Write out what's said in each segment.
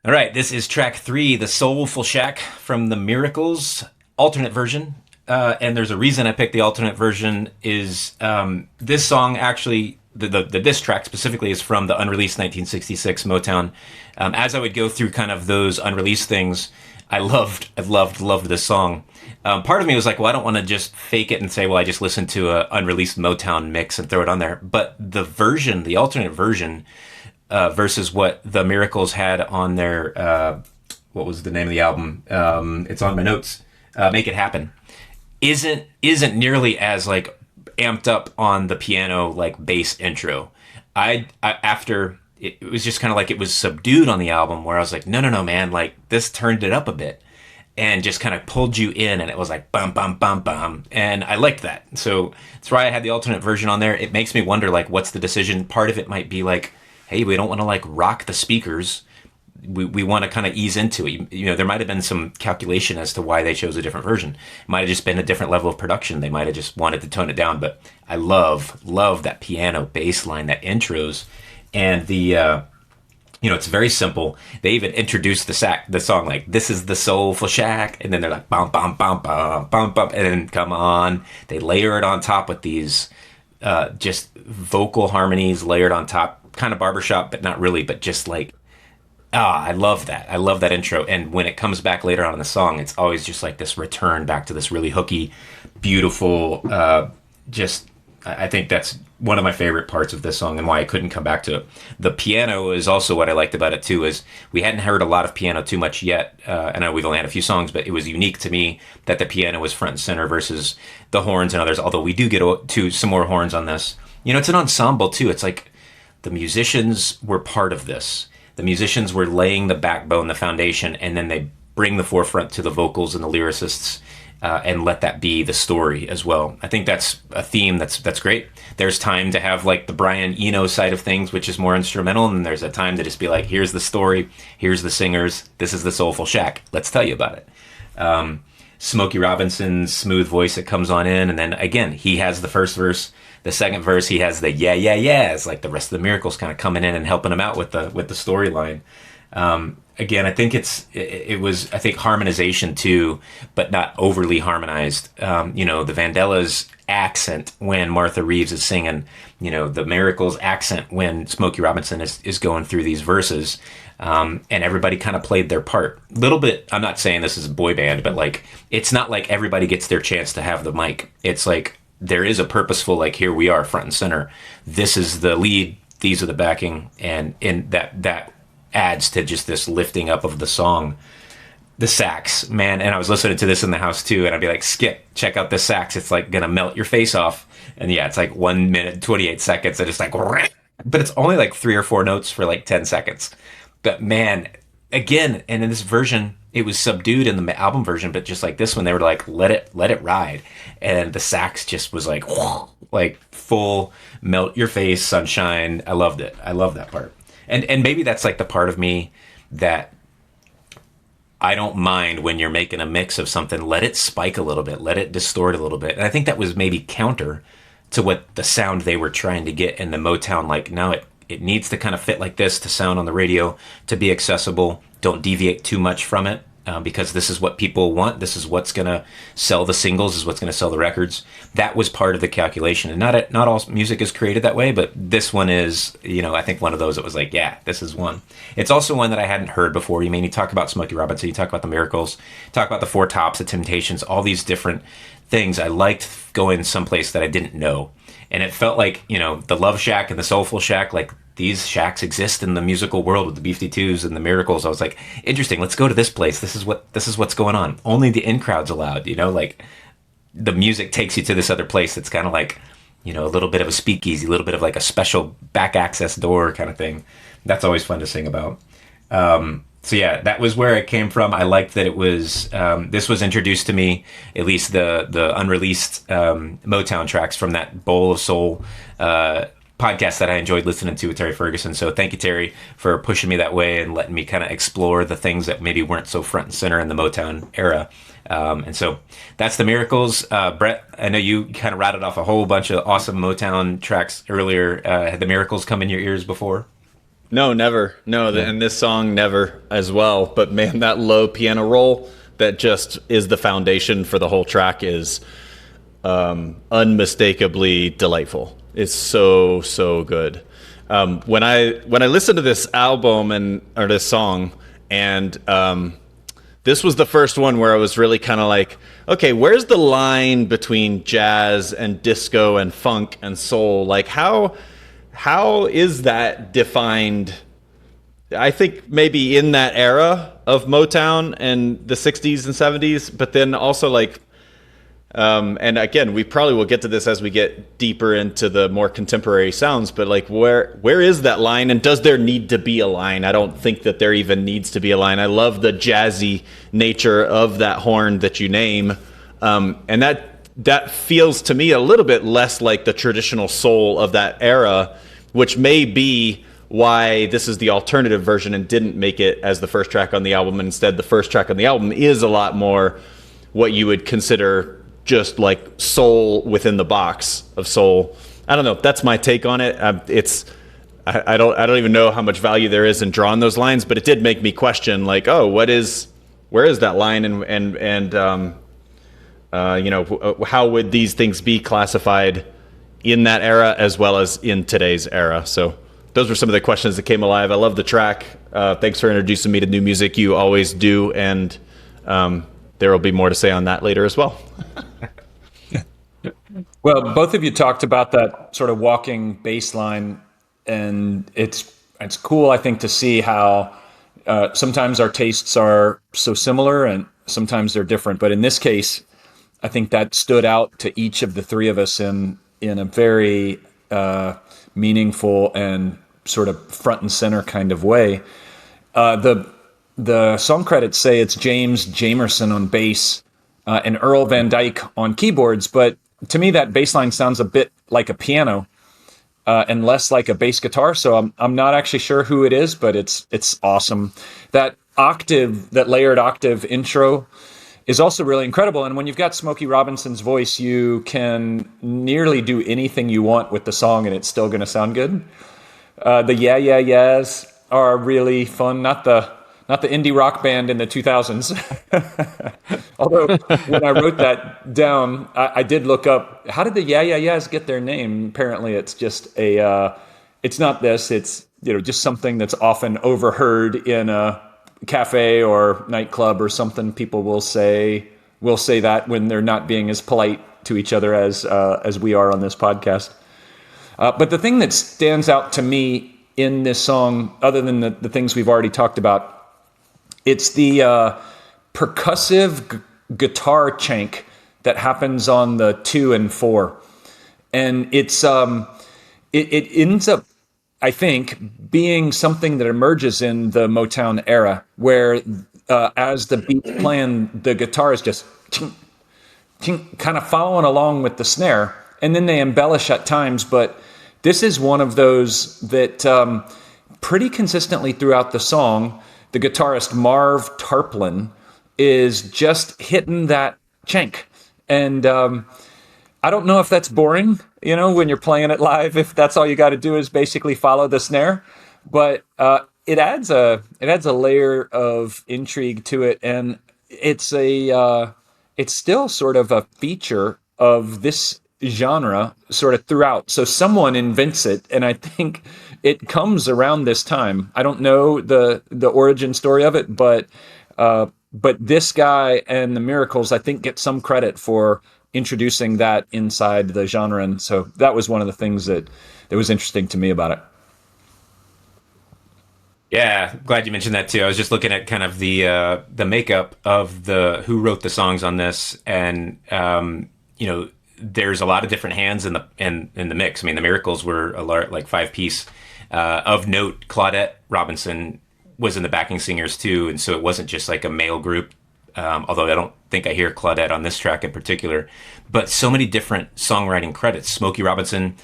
All right, this is track 3, the Soulful Shack from the Miracles alternate version. And there's a reason I picked the alternate version is this song actually, the diss track specifically is from the unreleased 1966 Motown. As I would go through kind of those unreleased things, loved this song. Part of me was like, well, I don't want to just fake it and say, well, I just listened to a unreleased Motown mix and throw it on there. But the version, the alternate version, versus what the Miracles had on their what was the name of the album? It's on my notes. Make It Happen. Isn't nearly as like amped up on the piano like bass intro. I after it was just kind of like it was subdued on the album where I was like, no, man, like this turned it up a bit and just kind of pulled you in, and it was like bum bum bum bum, and I liked that. So that's why I had the alternate version on there. It makes me wonder like what's the decision. Part of it might be like, hey, we don't want to like rock the speakers. We want to kind of ease into it. You know, there might have been some calculation as to why they chose a different version. It might have just been a different level of production. They might have just wanted to tone it down. But I love that piano bass line, that intros, and the it's very simple. They even introduced the song like, this is the Soulful Shack, and then they're like bum bum bum bum bum bum, and then come on, they layer it on top with these just vocal harmonies layered on top, kind of barbershop, but not really, but just like, I love that. I love that intro. And when it comes back later on in the song, it's always just like this return back to this really hooky, beautiful, I think that's one of my favorite parts of this song and why I couldn't come back to it. The piano is also what I liked about it too, is we hadn't heard a lot of piano too much yet. I know we've only had a few songs, but it was unique to me that the piano was front and center versus the horns and others, although we do get to some more horns on this. You know, it's an ensemble too. It's like the musicians were part of this. The musicians were laying the backbone, the foundation, and then they bring the forefront to the vocals and the lyricists, and let that be the story as well. I think that's a theme that's great. There's time to have like the Brian Eno side of things, which is more instrumental, and there's a time to just be like, here's the story, here's the singers, this is the Soulful Shack. Let's tell you about it. Smokey Robinson's smooth voice that comes on in, and then again, he has the first verse. The second verse, he has the yeah. It's like the rest of the Miracles kind of coming in and helping him out with the storyline. Again, I think it was harmonization too, but not overly harmonized. The Vandellas accent when Martha Reeves is singing, the Miracles accent when Smokey Robinson is going through these verses. And everybody kind of played their part. Little bit, I'm not saying this is a boy band, but like, it's not like everybody gets their chance to have the mic. It's like, there is a purposeful, like, here we are front and center. This is the lead. These are the backing. And that adds to just this lifting up of the song. The sax, man. And I was listening to this in the house too. And I'd be like, Skip, check out the sax. It's like going to melt your face off. And yeah, it's like 1 minute, 28 seconds. And it's like, but it's only like 3 or 4 notes for like 10 seconds. But man, again, and in this version, it was subdued in the album version, but just like this one, they were like, let it ride. And the sax just was like, like full melt your face, sunshine. I loved it. I love that part. And maybe that's like the part of me that I don't mind when you're making a mix of something. Let it spike a little bit. Let it distort a little bit. And I think that was maybe counter to what the sound they were trying to get in the Motown. Like, no, it needs to kind of fit like this to sound on the radio, to be accessible. Don't deviate too much from it, because this is what people want. This is what's going to sell the singles, is what's going to sell the records. That was part of the calculation. And not all music is created that way, but this one is, I think one of those that was like, yeah, this is one. It's also one that I hadn't heard before. You talk about Smokey Robinson, you talk about the Miracles, talk about the Four Tops, the Temptations, all these different things. I liked going someplace that I didn't know. And it felt like, the Love Shack and the Soulful Shack, like these shacks exist in the musical world with the B-52s and the Miracles. I was like, interesting, let's go to this place. This is what's going on. Only the in crowd's allowed, like the music takes you to this other place that's kind of like, a little bit of a speakeasy, a little bit of like a special back access door kind of thing. That's always fun to sing about. So yeah, that was where it came from. I liked that it was, this was introduced to me, at least the unreleased Motown tracks from that Bowl of Soul podcast that I enjoyed listening to with Terry Ferguson. So thank you, Terry, for pushing me that way and letting me kind of explore the things that maybe weren't so front and center in the Motown era. And so that's the Miracles. Brett, I know you kind of rattled off a whole bunch of awesome Motown tracks earlier. Had the Miracles come in your ears before? No, never. No, Yeah. and this song never as well. But man, that low piano roll that just is the foundation for the whole track is unmistakably delightful. It's so good. When I listened to this album and or this song, and this was the first one where I was really kind of like, okay, where's the line between jazz and disco and funk and soul? Like how is that defined? I think maybe in that era of Motown and the 60s and 70s, but then also like and again, we probably will get to this as we get deeper into the more contemporary sounds, but like where is that line, and does there need to be a line? I don't think that there even needs to be a line. I love the jazzy nature of that horn that you name, and that feels to me a little bit less like the traditional soul of that era, which may be why this is the alternative version and didn't make it as the first track on the album. And instead, the first track on the album is a lot more what you would consider just like soul within the box of soul. I don't know. That's my take on it. I don't even know how much value there is in drawing those lines, but it did make me question like, oh, where is that line, how would these things be classified in that era as well as in today's era? So those were some of the questions that came alive. I love the track. Thanks for introducing me to new music. You always do, and there will be more to say on that later as well. Well, both of you talked about that sort of walking bass line, and it's cool, I think, to see how sometimes our tastes are so similar and sometimes they're different. But in this case, I think that stood out to each of the three of us in a very meaningful and sort of front and center kind of way. The song credits say it's James Jamerson on bass and Earl Van Dyke on keyboards, but to me that bass line sounds a bit like a piano and less like a bass guitar. So I'm not actually sure who it is, but it's awesome. That layered octave intro is also really incredible. And when you've got Smokey Robinson's voice, you can nearly do anything you want with the song and it's still going to sound good. The yeah, yeah, yeahs are really fun. Not the indie rock band in the 2000s. Although when I wrote that down, I did look up, how did the Yeah Yeah Yeahs get their name? Apparently it's just it's not this, it's just something that's often overheard in a cafe or nightclub or something. People will say that when they're not being as polite to each other as we are on this podcast. But the thing that stands out to me in this song, other than the things we've already talked about, it's the percussive guitar chank that happens on the 2 and 4, and it ends up, I think, being something that emerges in the Motown era, where as the beat's playing, the guitar is just chink, chink, kind of following along with the snare, and then they embellish at times. But this is one of those that pretty consistently throughout the song, the guitarist Marv Tarplin is just hitting that chank. And I don't know if that's boring, when you're playing it live, if that's all you got to do is basically follow the snare. But it adds a layer of intrigue to it, and it's still sort of a feature of this genre sort of throughout. So someone invents it, and I think it comes around this time. I don't know the origin story of it, but this guy and the Miracles, I think, get some credit for introducing that inside the genre, and so that was one of the things that was interesting to me about it. Yeah, glad you mentioned that too. I was just looking at kind of the makeup of the who wrote the songs on this, and there's a lot of different hands in the mix. I mean, the Miracles were like 5-piece. Of note, Claudette Robinson was in the backing singers too, and so it wasn't just like a male group. Although I don't think I hear Claudette on this track in particular, but so many different songwriting credits. Smokey Robinson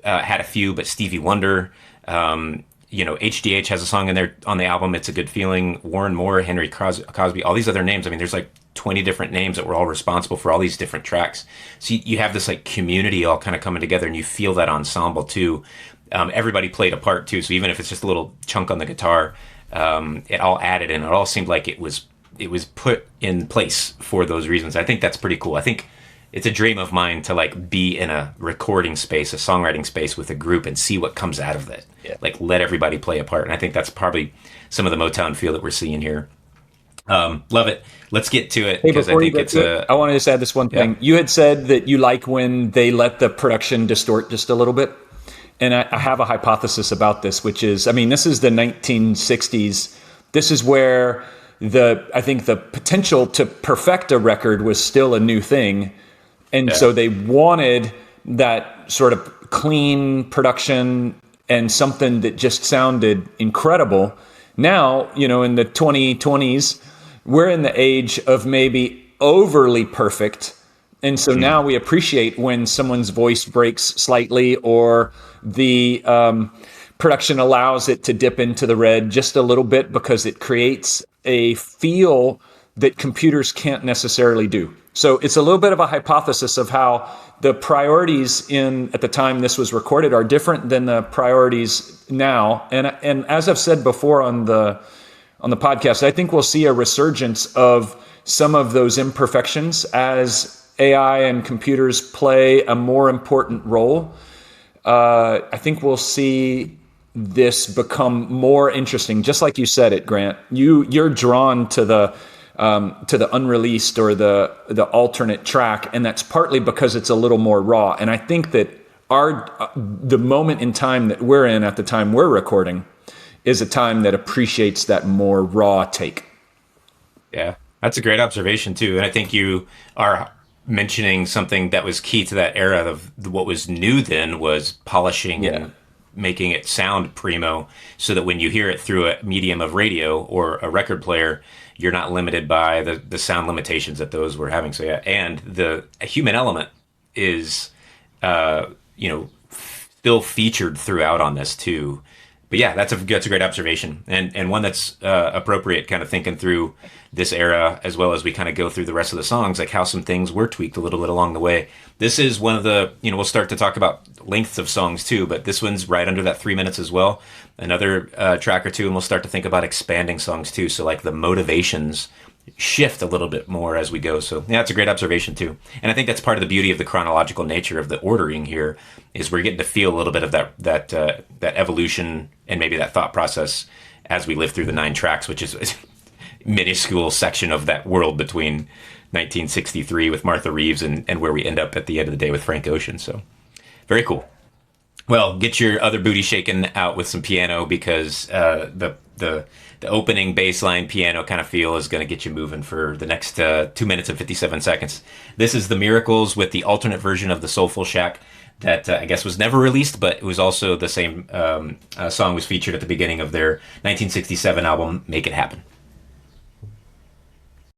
had a few, but Stevie Wonder. HDH has a song in there on the album, It's a Good Feeling. Warren Moore, Henry Cosby, all these other names. I mean, there's like 20 different names that were all responsible for all these different tracks. So you have this like community all kind of coming together, and you feel that ensemble too. everybody played a part too. So even if it's just a little chunk on the guitar, it all added and it all seemed like it was put in place for those reasons. I think that's pretty cool. I think it's a dream of mine to like be in a recording space, a songwriting space with a group and see what comes out of it. Yeah. Like let everybody play a part. And I think that's probably some of the Motown feel that we're seeing here. Love it. Let's get to it because I think it's I want to just add this one thing. You had said that you like when they let the production distort just a little bit. And I have a hypothesis about this, which is, I mean, this is the 1960s. This is where I think the potential to perfect a record was still a new thing. And so they wanted that sort of clean production and something that just sounded incredible. Now, in the 2020s, we're in the age of maybe overly perfect. And so now we appreciate when someone's voice breaks slightly or the production allows it to dip into the red just a little bit because it creates a feel that computers can't necessarily do. So it's a little bit of a hypothesis of how the priorities at the time this was recorded are different than the priorities now. And as I've said before on the podcast, I think we'll see a resurgence of some of those imperfections as AI and computers play a more important role. I think we'll see this become more interesting. Just like you said it, Grant, you're drawn to the unreleased or the alternate track, and that's partly because it's a little more raw. And I think that the moment in time that we're in at the time we're recording is a time that appreciates that more raw take. Yeah, that's a great observation too. And I think you are mentioning something that was key to that era of what was new then was polishing and making it sound primo so that when you hear it through a medium of radio or a record player, you're not limited by the sound limitations that those were having. So yeah, and the human element is, still featured throughout on this too. But yeah, that's a great observation and one that's appropriate, kind of thinking through this era as well as we kind of go through the rest of the songs, like how some things were tweaked a little bit along the way. This is one of the, we'll start to talk about lengths of songs too, but this one's right under that 3 minutes as well. Another track or two, and we'll start to think about expanding songs too. So like the motivations shift a little bit more as we go. So yeah, it's a great observation too. And I think that's part of the beauty of the chronological nature of the ordering here is we're getting to feel a little bit of that evolution and maybe that thought process as we live through the 9 tracks, which is a minuscule section of that world between 1963 with Martha Reeves and where we end up at the end of the day with Frank Ocean. So very cool. Well, get your other booty shaken out with some piano because the opening bassline piano kind of feel is going to get you moving for the next 2 minutes and 57 seconds. This is The Miracles with the alternate version of the Soulful Shack that I guess was never released, but it was also the same song was featured at the beginning of their 1967 album, Make It Happen.